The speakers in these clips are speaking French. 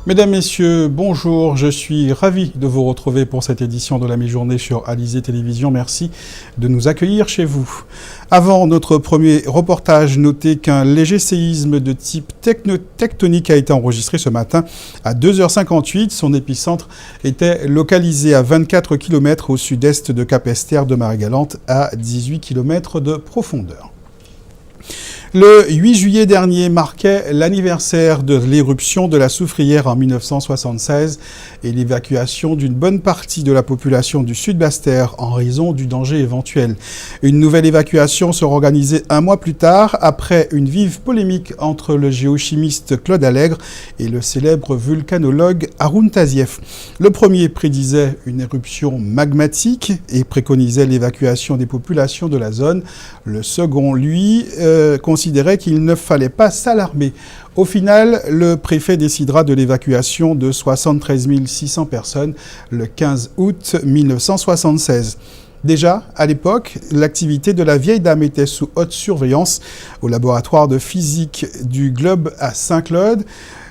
Mesdames, Messieurs, bonjour, je suis ravi de vous retrouver pour cette édition de la mi-journée sur Alizé Télévision. Merci de nous accueillir chez vous. Avant notre premier reportage, notez qu'un léger séisme de type tectonique a été enregistré ce matin à 2h58. Son épicentre était localisé à 24 km au sud-est de Cap-Esther de Marie-Galante, à 18 km de profondeur. Le 8 juillet dernier marquait l'anniversaire de l'éruption de la Soufrière en 1976 et l'évacuation d'une bonne partie de la population du Sud-Basse-Terre en raison du danger éventuel. Une nouvelle évacuation sera organisée un mois plus tard après une vive polémique entre le géochimiste Claude Allègre et le célèbre vulcanologue Haroun Tazieff. Le premier prédisait une éruption magmatique et préconisait l'évacuation des populations de la zone. Le second, lui, considérait qu'il ne fallait pas s'alarmer. Au final, le préfet décidera de l'évacuation de 73 600 personnes le 15 août 1976. Déjà, à l'époque, l'activité de la vieille dame était sous haute surveillance au laboratoire de physique du Globe à Saint-Claude.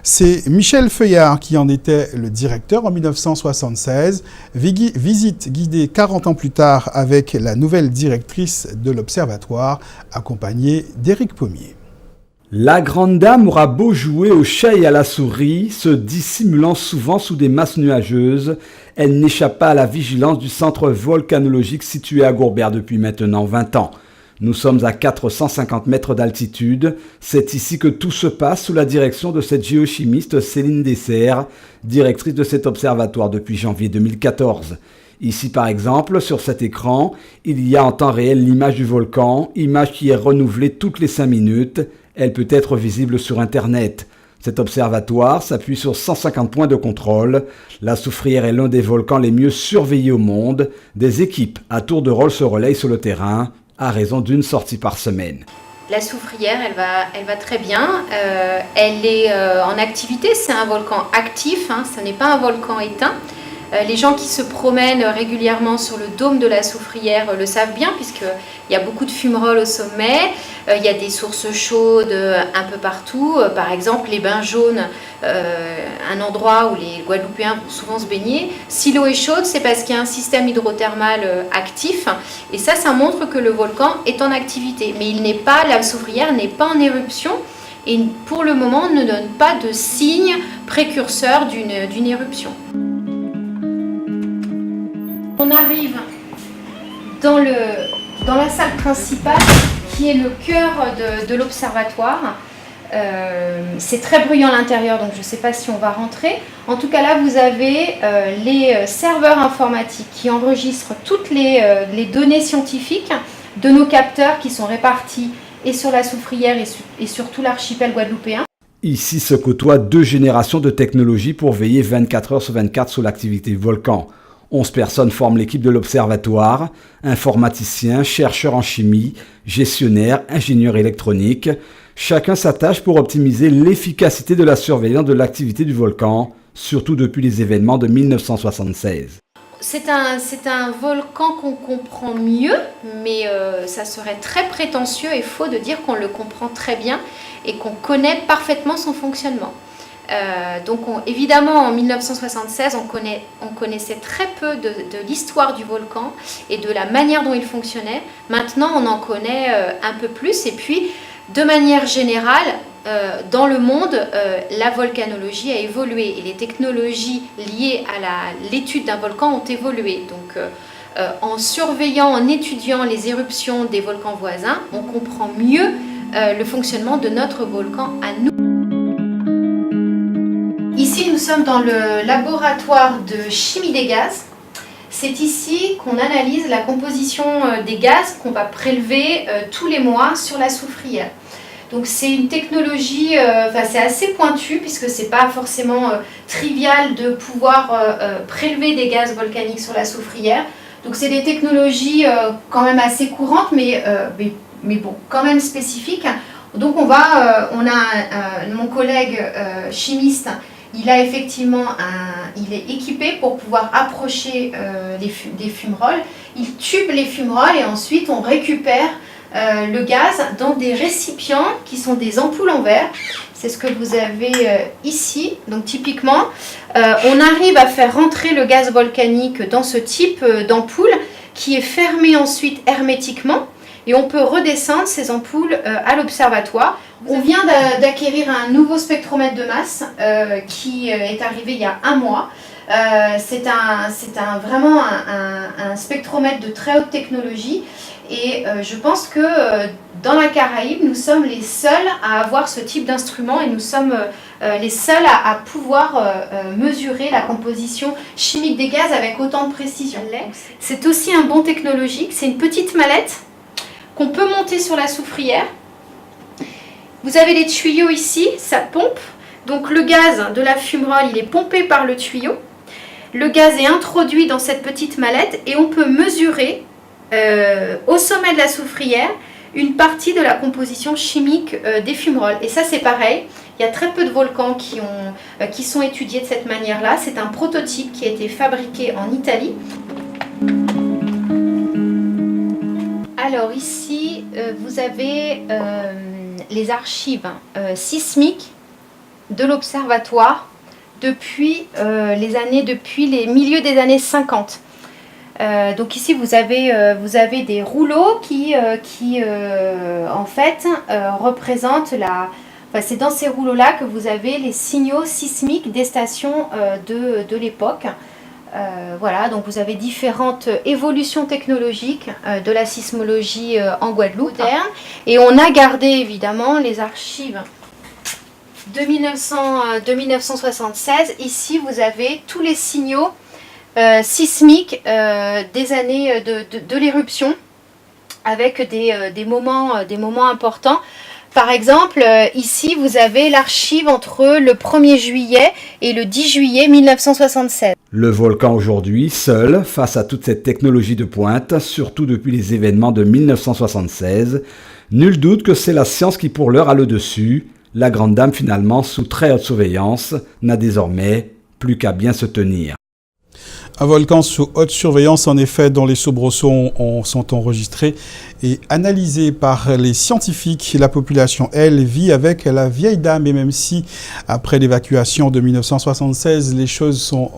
C'est Michel Feuillard qui en était le directeur en 1976. Visite guidée 40 ans plus tard avec la nouvelle directrice de l'Observatoire, accompagnée d'Éric Pommier. La grande dame aura beau jouer au chat et à la souris, se dissimulant souvent sous des masses nuageuses, elle n'échappe pas à la vigilance du centre volcanologique situé à Gourbert depuis maintenant 20 ans. Nous sommes à 450 mètres d'altitude. C'est ici que tout se passe sous la direction de cette géochimiste Céline Dessert, directrice de cet observatoire depuis janvier 2014. Ici par exemple, sur cet écran, il y a en temps réel l'image du volcan, image qui est renouvelée toutes les 5 minutes. Elle peut être visible sur Internet. Cet observatoire s'appuie sur 150 points de contrôle. La Soufrière est l'un des volcans les mieux surveillés au monde. Des équipes à tour de rôle se relayent sur le terrain, à raison d'une sortie par semaine. La Soufrière, elle va très bien. Elle est en activité. C'est un volcan actif, ce n'est pas un volcan éteint. Les gens qui se promènent régulièrement sur le dôme de la Soufrière le savent bien, puisqu'il y a beaucoup de fumerolles au sommet. Il y a des sources chaudes un peu partout. Par exemple, les bains jaunes, un endroit où les Guadeloupéens vont souvent se baigner. Si l'eau est chaude, c'est parce qu'il y a un système hydrothermal actif. Et ça montre que le volcan est en activité. Mais la Soufrière n'est pas en éruption. Et pour le moment, ne donne pas de signe précurseur d'une éruption. On arrive dans la salle principale qui est le cœur de l'observatoire. C'est très bruyant à l'intérieur, donc je ne sais pas si on va rentrer. En tout cas là, vous avez les serveurs informatiques qui enregistrent toutes les données scientifiques de nos capteurs qui sont répartis et sur la Soufrière et sur tout l'archipel guadeloupéen. Ici se côtoient 2 générations de technologies pour veiller 24 heures sur 24 sur l'activité du volcan. 11 personnes forment l'équipe de l'observatoire, informaticiens, chercheurs en chimie, gestionnaires, ingénieurs électroniques. Chacun s'attache pour optimiser l'efficacité de la surveillance de l'activité du volcan, surtout depuis les événements de 1976. C'est un volcan qu'on comprend mieux, mais ça serait très prétentieux et faux de dire qu'on le comprend très bien et qu'on connaît parfaitement son fonctionnement. Évidemment, en 1976, on connaissait très peu de l'histoire du volcan et de la manière dont il fonctionnait. Maintenant, on en connaît un peu plus. Et puis, de manière générale, dans le monde, la volcanologie a évolué et les technologies liées à l'étude d'un volcan ont évolué. Donc, en surveillant, en étudiant les éruptions des volcans voisins, on comprend mieux le fonctionnement de notre volcan à nous. Ici, nous sommes dans le laboratoire de chimie des gaz. C'est ici qu'on analyse la composition des gaz qu'on va prélever tous les mois sur la Soufrière. Donc c'est une technologie, c'est assez pointu puisque c'est pas forcément trivial de pouvoir prélever des gaz volcaniques sur la Soufrière. Donc c'est des technologies quand même assez courantes, mais bon, quand même spécifiques. Donc mon collègue chimiste. Il est équipé pour pouvoir approcher des fumerolles. Il tube les fumerolles et ensuite on récupère le gaz dans des récipients qui sont des ampoules en verre C'est ce que vous avez ici. Donc typiquement, on arrive à faire rentrer le gaz volcanique dans ce type d'ampoule qui est fermé ensuite hermétiquement et on peut redescendre ces ampoules à l'observatoire. On vient d'acquérir un nouveau spectromètre de masse qui est arrivé il y a 1 mois. C'est vraiment un spectromètre de très haute technologie et je pense que dans la Caraïbe, nous sommes les seuls à avoir ce type d'instrument et nous sommes les seuls à pouvoir mesurer la composition chimique des gaz avec autant de précision. C'est aussi un bond technologique, c'est une petite mallette qu'on peut monter sur la soufrière. Vous avez les tuyaux ici, ça pompe, donc le gaz de la fumerole il est pompé par le tuyau. Le gaz est introduit dans cette petite mallette et on peut mesurer au sommet de la soufrière une partie de la composition chimique des fumeroles. Et ça c'est pareil, il y a très peu de volcans qui sont étudiés de cette manière-là. C'est un prototype qui a été fabriqué en Italie. Alors ici, vous avez les archives sismiques de l'observatoire depuis les milieux des années 50. Donc ici vous avez des rouleaux qui en fait représentent c'est dans ces rouleaux-là que vous avez les signaux sismiques des stations de l'époque. Voilà, donc vous avez différentes évolutions technologiques de la sismologie en Guadeloupe moderne. Et on a gardé évidemment les archives de 1976. Ici, vous avez tous les signaux sismiques des années de l'éruption avec des moments importants. Par exemple, ici, vous avez l'archive entre le 1er juillet et le 10 juillet 1976. Le volcan aujourd'hui, seul, face à toute cette technologie de pointe, surtout depuis les événements de 1976, nul doute que c'est la science qui pour l'heure a le dessus. La grande dame, finalement, sous très haute surveillance, n'a désormais plus qu'à bien se tenir. Un volcan sous haute surveillance, en effet, dont les soubresauts sont enregistrés et analysés par les scientifiques. La population, elle, vit avec la vieille dame. Et même si, après l'évacuation de 1976, les choses ont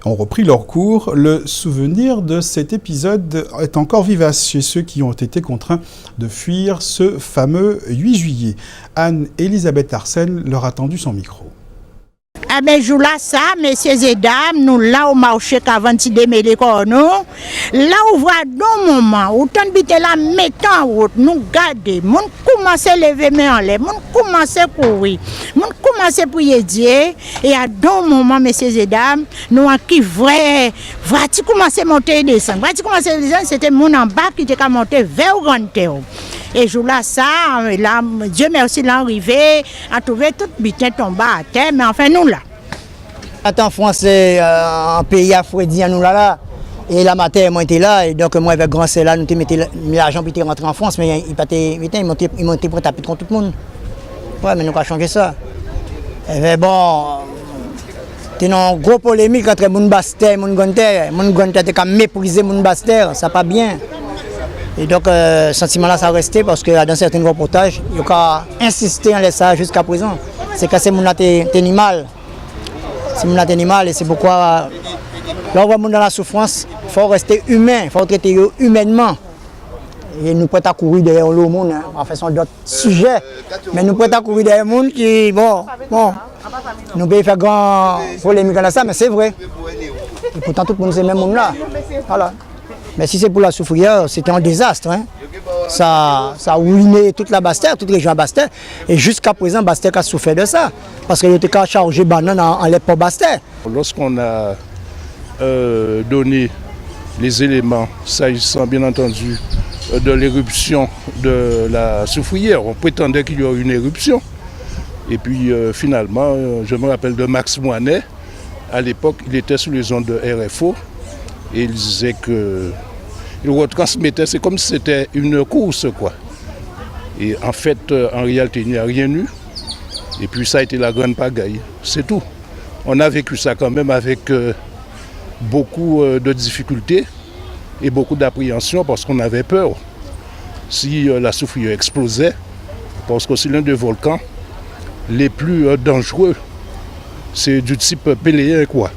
repris leur cours, le souvenir de cet épisode est encore vivace chez ceux qui ont été contraints de fuir ce fameux 8 juillet. Anne-Elisabeth Arsène leur a tendu son micro. Ah ben jour là ça, messieurs et dames, nous là au marché qu'avant de démêler nous, là on voit dans moment, autant de bité là mettant en route, nous garder, moun commence à lever main en l'air, moun commence à courir, moun commence à prier Dieu, et à dans moment, messieurs et dames, nous qui vrai, tu commence à monter et descendre, c'était mon en bas qui était monter vers le grand terre. Et jour là ça, là, Dieu merci l'arrivée, à trouver tout bitin tombé à terre, mais enfin nous là. En France, c'est un pays afrodien nous là. Et la matin, moi j'étais là, et donc moi avec grand c'est là, nous mettons l'argent pour rentrer en France, mais ils montaient pour taper contre tout le monde. Ouais, mais nous avons changé ça. Et bon, c'était une grosse polémique entre mon Bastère et mon Gonter. Mon Gonter était comme méprisé mon Bastère, ça pas bien. Et donc, ce sentiment-là, ça a resté parce que dans certains reportages, il y a insisté en ça jusqu'à présent. C'est que c'est mon animal. C'est mon animal et c'est pourquoi, là, on voit dans la souffrance, il faut rester humain, il faut traiter humainement. Et nous pouvons courir derrière le monde, hein, en faisant d'autres sujets. Mais nous pouvons courir derrière le monde qui, bon, nous pouvons faire grand polémique dans ça, mais c'est vrai. Et pourtant, tout le monde, c'est le même monde là. Voilà. Mais si c'est pour la soufrière, c'était un désastre. Hein. Ça a ruiné toute la Bastère, toute la région Bastère. Et jusqu'à présent, Bastère a souffert de ça. Parce qu'il était qu'à charger banane en l'époque Bastère. Lorsqu'on a donné les éléments, s'agissant bien entendu de l'éruption de la soufrière, on prétendait qu'il y aurait une éruption. Et puis finalement, je me rappelle de Max Moinet. À l'époque, il était sous les ondes de RFO. Et il disait qu'il retransmettait, c'est comme si c'était une course, quoi. Et en fait, en réalité, il n'y a rien eu. Et puis ça a été la grande pagaille, c'est tout. On a vécu ça quand même avec beaucoup de difficultés et beaucoup d'appréhension parce qu'on avait peur. Si la soufrière explosait, parce que c'est l'un des volcans les plus dangereux. C'est du type péléen, quoi.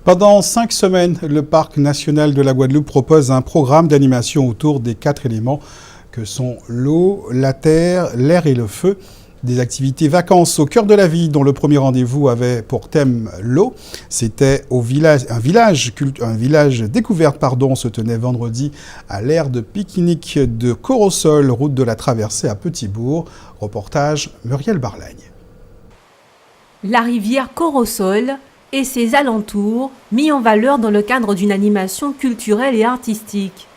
Pendant 5 semaines, le Parc national de la Guadeloupe propose un programme d'animation autour des 4 éléments que sont l'eau, la terre, l'air et le feu. Des activités vacances au cœur de la ville dont le premier rendez-vous avait pour thème l'eau. C'était un village découverte se tenait vendredi à l'aire de pique-nique de Corosol, route de la Traversée à Petit-Bourg. Reportage Muriel Barlagne. La rivière Corosol et ses alentours mis en valeur dans le cadre d'une animation culturelle et artistique.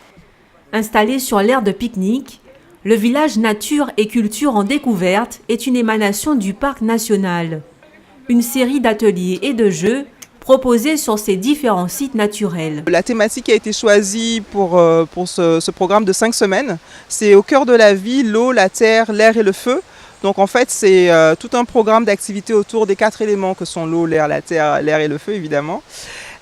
Installé sur l'aire de pique-nique, le village Nature et Culture en découverte est une émanation du parc national. Une série d'ateliers et de jeux proposés sur ces différents sites naturels. La thématique qui a été choisie pour ce programme de 5 semaines, c'est au cœur de la vie, l'eau, la terre, l'air et le feu. Donc en fait, c'est tout un programme d'activités autour des 4 éléments que sont l'eau, l'air, la terre, l'air et le feu évidemment.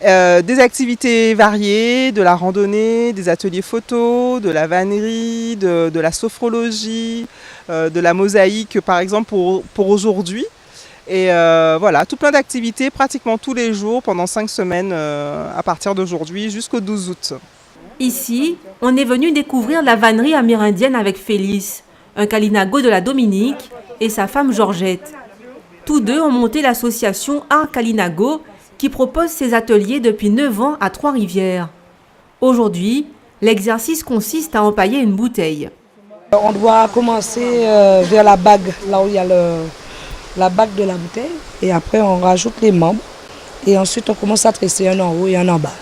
Des activités variées, de la randonnée, des ateliers photos, de la vannerie, de la sophrologie, de la mosaïque par exemple pour aujourd'hui. Et voilà, tout plein d'activités pratiquement tous les jours pendant 5 semaines à partir d'aujourd'hui jusqu'au 12 août. Ici, on est venu découvrir la vannerie amérindienne avec Félix, un Kalinago de la Dominique, et sa femme Georgette. Tous deux ont monté l'association Art Kalinago qui propose ses ateliers depuis 9 ans à Trois-Rivières. Aujourd'hui, l'exercice consiste à empailler une bouteille. On doit commencer vers la bague, là où il y a la bague de la bouteille, et après on rajoute les membres, et ensuite on commence à tresser un en haut et un en bas.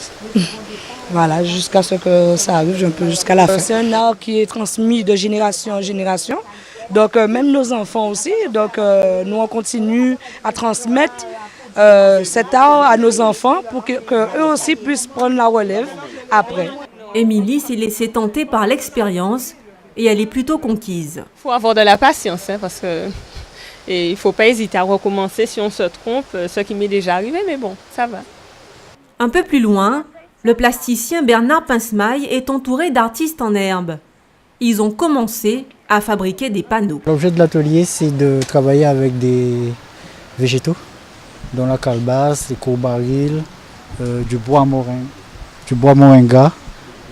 Voilà, jusqu'à ce que ça arrive un peu jusqu'à la fin. C'est un art qui est transmis de génération en génération, donc même nos enfants aussi, donc nous on continue à transmettre cet art à nos enfants pour qu'eux aussi puissent prendre la relève après. Émilie s'est laissée tenter par l'expérience et elle est plutôt conquise. Il faut avoir de la patience parce que il ne faut pas hésiter à recommencer si on se trompe, ce qui m'est déjà arrivé, mais bon, ça va. Un peu plus loin, le plasticien Bernard Pincemaille est entouré d'artistes en herbe. Ils ont commencé à fabriquer des panneaux. L'objet de l'atelier, c'est de travailler avec des végétaux, dont la calebasse, les courbarils, du bois moringa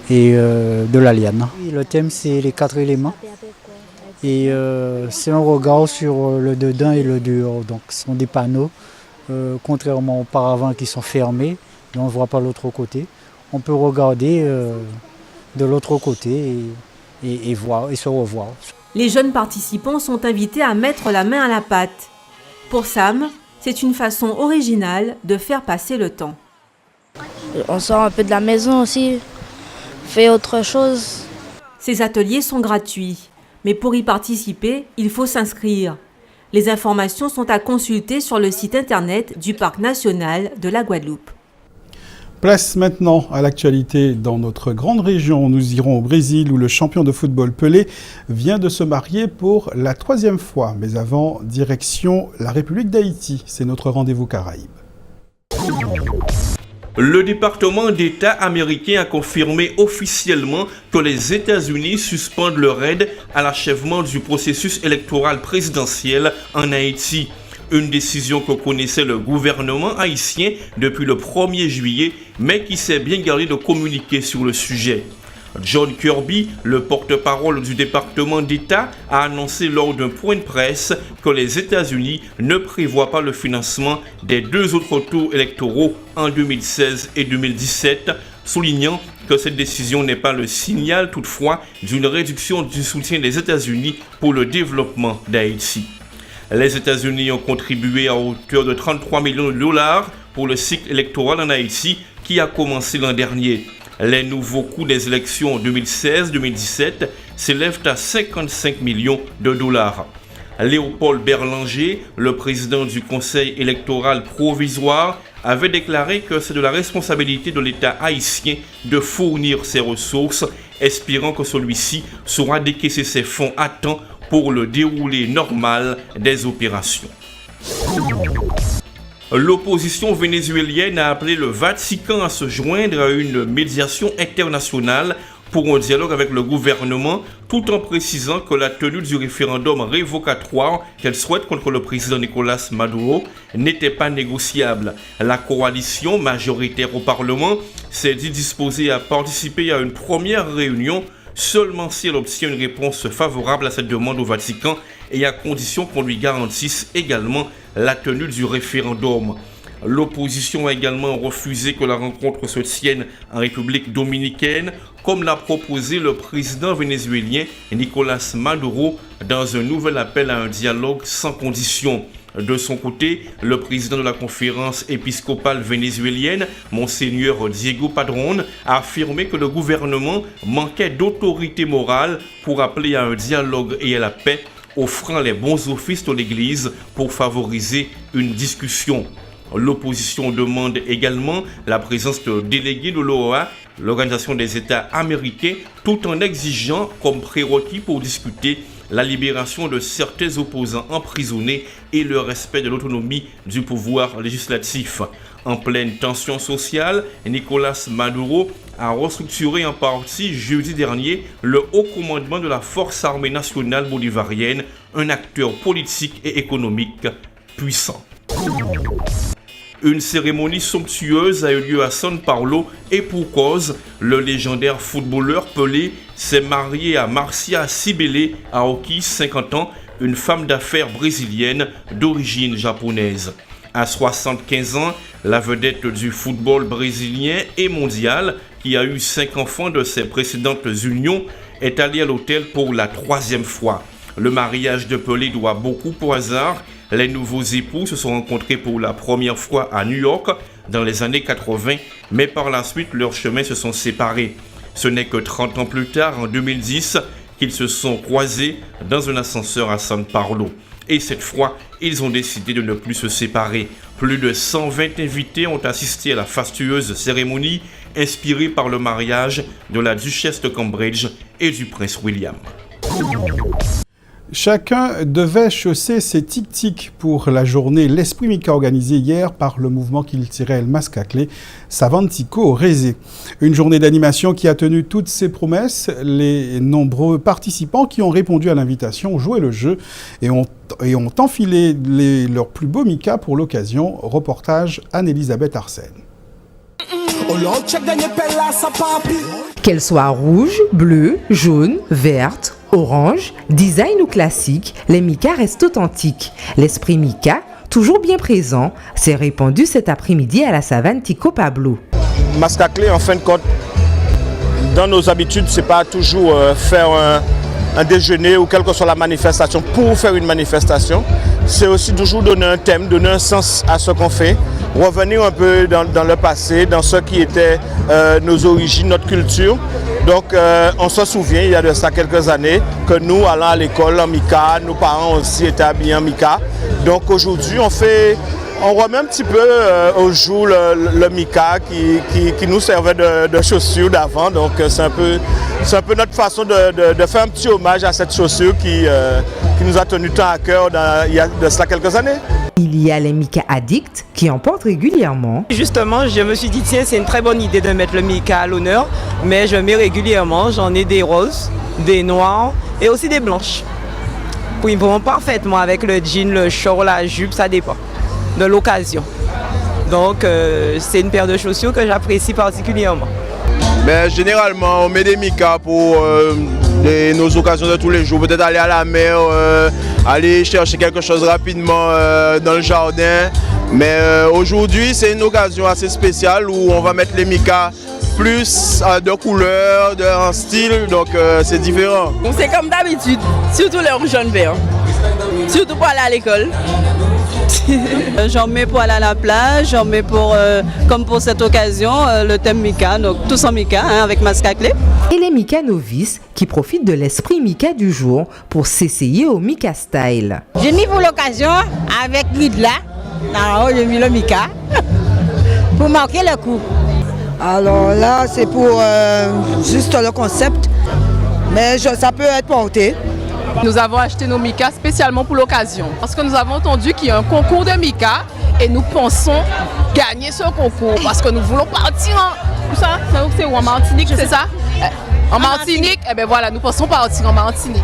et de la liane. Le thème, c'est les 4 éléments. Et c'est un regard sur le dedans et le dehors. Donc ce sont des panneaux, contrairement auparavant qui sont fermés, dont on ne voit pas l'autre côté. On peut regarder de l'autre côté et voir et se revoir. Les jeunes participants sont invités à mettre la main à la pâte. Pour Sam, c'est une façon originale de faire passer le temps. On sort un peu de la maison aussi, fait autre chose. Ces ateliers sont gratuits, mais pour y participer, il faut s'inscrire. Les informations sont à consulter sur le site internet du Parc national de la Guadeloupe. Place maintenant à l'actualité dans notre grande région. Nous irons au Brésil où le champion de football Pelé vient de se marier pour la 3e fois. Mais avant, direction la République d'Haïti. C'est notre rendez-vous Caraïbes. Le département d'État américain a confirmé officiellement que les États-Unis suspendent leur aide à l'achèvement du processus électoral présidentiel en Haïti. Une décision que connaissait le gouvernement haïtien depuis le 1er juillet, mais qui s'est bien gardé de communiquer sur le sujet. John Kirby, le porte-parole du département d'État, a annoncé lors d'un point de presse que les États-Unis ne prévoient pas le financement des 2 autres tours électoraux en 2016 et 2017, soulignant que cette décision n'est pas le signal toutefois d'une réduction du soutien des États-Unis pour le développement d'Haïti. Les États-Unis ont contribué à hauteur de 33 millions de dollars pour le cycle électoral en Haïti qui a commencé l'an dernier. Les nouveaux coûts des élections 2016-2017 s'élèvent à 55 millions de dollars. Léopold Berlanger, le président du Conseil électoral provisoire, avait déclaré que c'est de la responsabilité de l'État haïtien de fournir ses ressources, espérant que celui-ci saura décaisser ses fonds à temps pour le déroulé normal des opérations. L'opposition vénézuélienne a appelé le Vatican à se joindre à une médiation internationale pour un dialogue avec le gouvernement, tout en précisant que la tenue du référendum révocatoire qu'elle souhaite contre le président Nicolás Maduro n'était pas négociable. La coalition majoritaire au Parlement s'est dit disposée à participer à une première réunion seulement si elle obtient une réponse favorable à cette demande au Vatican et à condition qu'on lui garantisse également la tenue du référendum. L'opposition a également refusé que la rencontre se tienne en République dominicaine, comme l'a proposé le président vénézuélien Nicolás Maduro dans un nouvel appel à un dialogue sans condition. De son côté, le président de la conférence épiscopale vénézuélienne, Monseigneur Diego Padrón, a affirmé que le gouvernement manquait d'autorité morale pour appeler à un dialogue et à la paix, offrant les bons offices de l'Église pour favoriser une discussion. L'opposition demande également la présence de délégués de l'OEA, l'Organisation des États américains, tout en exigeant comme prérequis pour discuter la libération de certains opposants emprisonnés et le respect de l'autonomie du pouvoir législatif. En pleine tension sociale, Nicolás Maduro a restructuré en partie jeudi dernier le haut commandement de la Force armée nationale bolivarienne, un acteur politique et économique puissant. Une cérémonie somptueuse a eu lieu à São Paulo et pour cause, le légendaire footballeur Pelé s'est marié à Marcia Sibele Aoki, 50 ans, une femme d'affaires brésilienne d'origine japonaise. À 75 ans, la vedette du football brésilien et mondial, qui a eu 5 enfants de ses précédentes unions, est allée à l'hôtel pour la 3e fois. Le mariage de Pelé doit beaucoup au hasard. Les nouveaux époux se sont rencontrés pour la première fois à New York dans les années 80, mais par la suite, leurs chemins se sont séparés. Ce n'est que 30 ans plus tard, en 2010, qu'ils se sont croisés dans un ascenseur à São Paulo. Et cette fois, ils ont décidé de ne plus se séparer. Plus de 120 invités ont assisté à la fastueuse cérémonie inspirée par le mariage de la duchesse de Cambridge et du prince William. Chacun devait chausser ses tic-tic pour la journée L'Esprit Mika organisée hier par le mouvement qu'il tirait El Mascaclé, Savantico Rézé. Une journée d'animation qui a tenu toutes ses promesses. Les nombreux participants qui ont répondu à l'invitation ont joué le jeu et ont enfilé leurs plus beaux Mika pour l'occasion. Reportage Anne-Elisabeth Arsène. Qu'elle soit rouge, bleue, jaune, verte, orange, design ou classique, les Mika restent authentiques. L'esprit Mika, toujours bien présent, s'est répandu cet après-midi à la savane Tico Pablo. Mascaclé, en fin de compte, dans nos habitudes, c'est pas toujours faire un déjeuner ou quelle que soit la manifestation pour faire une manifestation. C'est aussi toujours donner un thème, donner un sens à ce qu'on fait, revenir un peu dans le passé, dans ce qui était nos origines, notre culture. Donc on se souvient, il y a de ça quelques années, que nous, allant à l'école en Mika, nos parents aussi étaient habillés en Mika. Donc aujourd'hui, on remet un petit peu au jour le Mika qui nous servait de chaussure d'avant. Donc c'est un peu notre façon de faire un petit hommage à cette chaussure qui nous a tenu tant à cœur il y a de cela quelques années. Il y a les Mika addicts qui en portent régulièrement. Justement, je me suis dit, tiens, c'est une très bonne idée de mettre le Mika à l'honneur, mais je mets régulièrement, j'en ai des roses, des noirs et aussi des blanches. Ils vont parfaitement avec le jean, le short, la jupe, ça dépend de l'occasion. Donc, c'est une paire de chaussures que j'apprécie particulièrement. Mais généralement, on met des Mika pour nos occasions de tous les jours. Peut-être aller à la mer, aller chercher quelque chose rapidement dans le jardin. Mais aujourd'hui, c'est une occasion assez spéciale où on va mettre les Mika plus de couleurs, en style, donc c'est différent. C'est comme d'habitude, surtout les rouges jaunes verts, surtout pour aller à l'école. J'en mets pour aller à la plage, j'en mets comme pour cette occasion, le thème Mika, donc tous en Mika avec Mascaclé. Et les Mika novices qui profitent de l'esprit Mika du jour pour s'essayer au Mika style. J'ai mis pour l'occasion avec Lidla, j'ai mis le Mika pour marquer le coup. Alors là, c'est pour juste le concept, mais ça peut être porté. Nous avons acheté nos Mika spécialement pour l'occasion parce que nous avons entendu qu'il y a un concours de Mika et nous pensons gagner ce concours parce que nous voulons partir en Martinique, c'est ça? En Martinique, eh ben voilà, nous pensons partir en Martinique.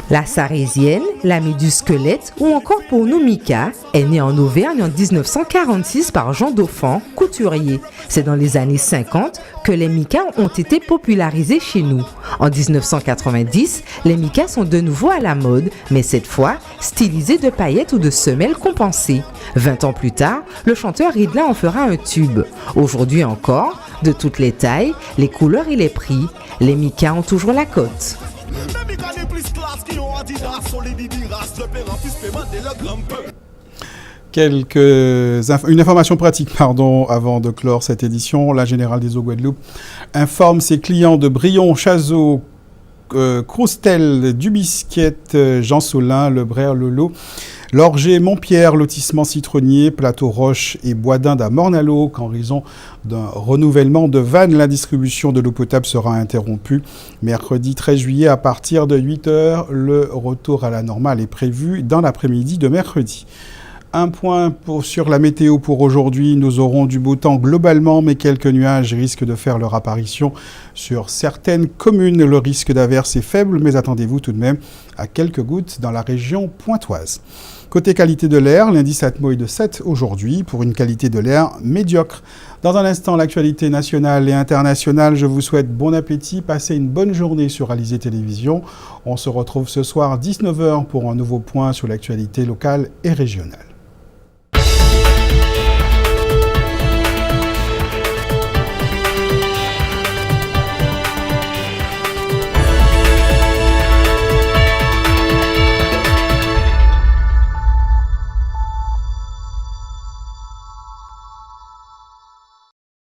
La Sarésienne, l'amie du squelette ou encore pour nous Mika est née en Auvergne en 1946 par Jean Dauphin, couturier. C'est dans les années 50 que les Mika ont été popularisés chez nous. En 1990, les Mika sont de nouveau à la mode, mais cette fois stylisés de paillettes ou de semelles compensées. 20 ans plus tard, le chanteur Ridla en fera un tube. Aujourd'hui encore, de toutes les tailles, les couleurs et les prix, les Mika ont toujours la cote. Une information pratique, avant de clore cette édition. La Générale des Eaux Guadeloupe informe ses clients de Brion, Chazot, Croustel, Dubisquette, Jean Solin, Le Brer, Lolo, Lorger, Montpierre, lotissement Citronnier, Plateau Roche et Bois d'Inde à Mornalo, qu'en raison d'un renouvellement de vannes, la distribution de l'eau potable sera interrompue. Mercredi 13 juillet à partir de 8h, le retour à la normale est prévu dans l'après-midi de mercredi. Un point sur la météo pour aujourd'hui. Nous aurons du beau temps globalement, mais quelques nuages risquent de faire leur apparition sur certaines communes. Le risque d'averse est faible, mais attendez-vous tout de même à quelques gouttes dans la région pointoise. Côté qualité de l'air, l'indice Atmo est de 7 aujourd'hui pour une qualité de l'air médiocre. Dans un instant, l'actualité nationale et internationale. Je vous souhaite bon appétit, passez une bonne journée sur Alizé Télévision. On se retrouve ce soir 19h pour un nouveau point sur l'actualité locale et régionale.